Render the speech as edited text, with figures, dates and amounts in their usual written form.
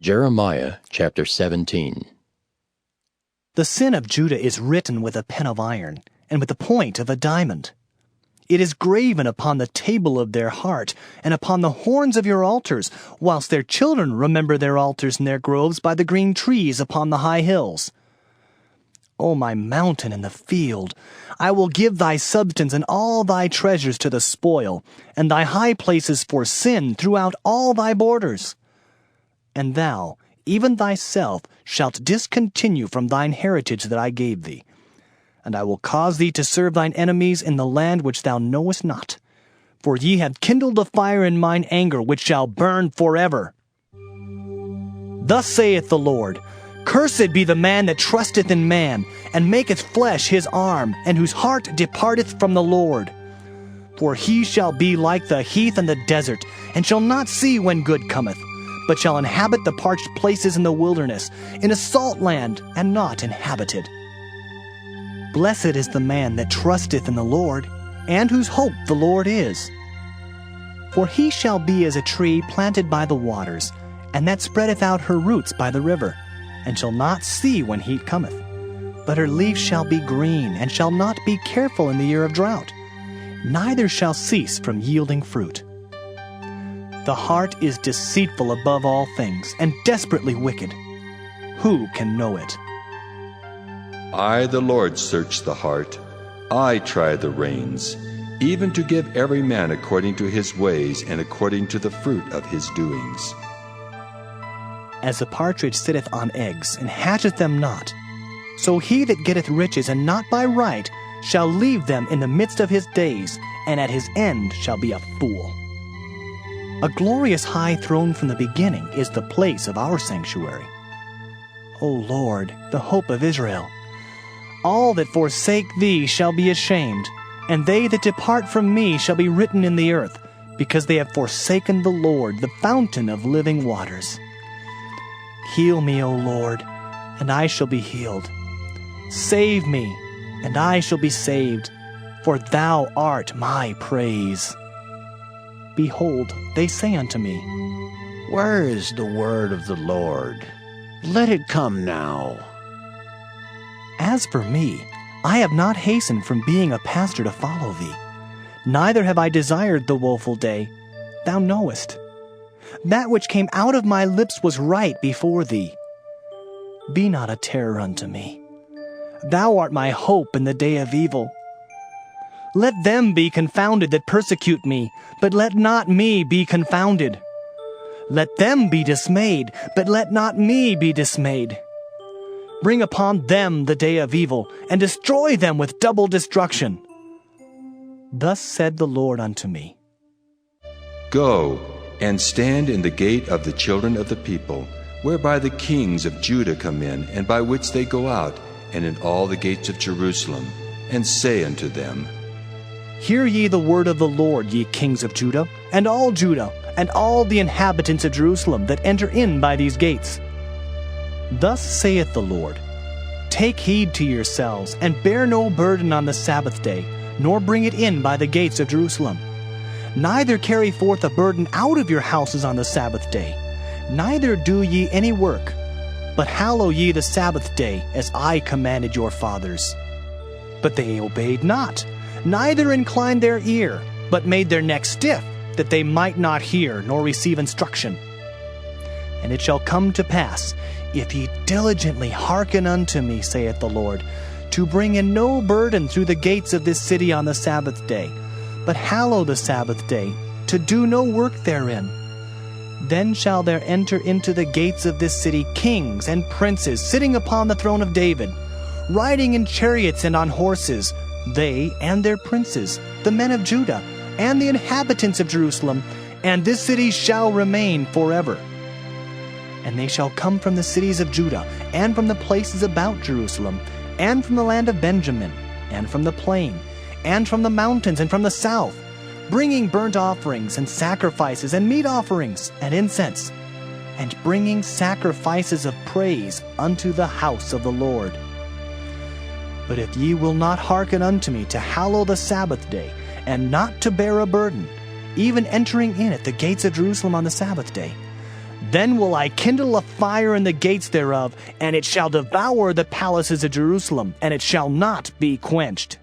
Jeremiah chapter 17. The sin of Judah is written with a pen of iron, and with the point of a diamond. It is graven upon the table of their heart, and upon the horns of your altars, whilst their children remember their altars and their groves by the green trees upon the high hills. O my mountain in the field, I will give thy substance and all thy treasures to the spoil, and thy high places for sin throughout all thy borders. And thou, even thyself, shalt discontinue from thine heritage that I gave thee. And I will cause thee to serve thine enemies in the land which thou knowest not. For ye have kindled a fire in mine anger, which shall burn forever. Thus saith the Lord, Cursed be the man that trusteth in man, and maketh flesh his arm, and whose heart departeth from the Lord. For he shall be like the heath and the desert, and shall not see when good cometh, but shall inhabit the parched places in the wilderness, in a salt land, and not inhabited. Blessed is the man that trusteth in the Lord, and whose hope the Lord is. For he shall be as a tree planted by the waters, and that spreadeth out her roots by the river, and shall not see when heat cometh. But her leaf shall be green, and shall not be careful in the year of drought, neither shall cease from yielding fruit. The heart is deceitful above all things, and desperately wicked. Who can know it? I, the Lord, search the heart. I try the reins, even to give every man according to his ways and according to the fruit of his doings. As a partridge sitteth on eggs, and hatcheth them not, so he that getteth riches, and not by right, shall leave them in the midst of his days, and at his end shall be a fool. A glorious high throne from the beginning is the place of our sanctuary. O Lord, the hope of Israel, all that forsake thee shall be ashamed, and they that depart from me shall be written in the earth, because they have forsaken the Lord, the fountain of living waters. Heal me, O Lord, and I shall be healed. Save me, and I shall be saved, for thou art my praise. Behold, they say unto me, Where is the word of the Lord? Let it come now. As for me, I have not hastened from being a pastor to follow thee, neither have I desired the woeful day. Thou knowest. That which came out of my lips was right before thee. Be not a terror unto me. Thou art my hope in the day of evil. Let them be confounded that persecute me, but let not me be confounded. Let them be dismayed, but let not me be dismayed. Bring upon them the day of evil, and destroy them with double destruction. Thus said the Lord unto me, Go, and stand in the gate of the children of the people, whereby the kings of Judah come in, and by which they go out, and in all the gates of Jerusalem, and say unto them, Hear ye the word of the Lord, ye kings of Judah, and all the inhabitants of Jerusalem that enter in by these gates. Thus saith the Lord, Take heed to yourselves, and bear no burden on the Sabbath day, nor bring it in by the gates of Jerusalem. Neither carry forth a burden out of your houses on the Sabbath day, neither do ye any work, but hallow ye the Sabbath day, as I commanded your fathers. But they obeyed not, neither inclined their ear, but made their neck stiff, that they might not hear nor receive instruction. And it shall come to pass, if ye diligently hearken unto me, saith the Lord, to bring in no burden through the gates of this city on the Sabbath day, but hallow the Sabbath day, to do no work therein. Then shall there enter into the gates of this city kings and princes sitting upon the throne of David, riding in chariots and on horses, they and their princes, the men of Judah, and the inhabitants of Jerusalem, and this city shall remain forever. And they shall come from the cities of Judah, and from the places about Jerusalem, and from the land of Benjamin, and from the plain, and from the mountains, and from the south, bringing burnt offerings, and sacrifices, and meat offerings, and incense, and bringing sacrifices of praise unto the house of the Lord. But if ye will not hearken unto me to hallow the Sabbath day, and not to bear a burden, even entering in at the gates of Jerusalem on the Sabbath day, Then will I kindle a fire in the gates thereof, and it shall devour the palaces of Jerusalem, and it shall not be quenched.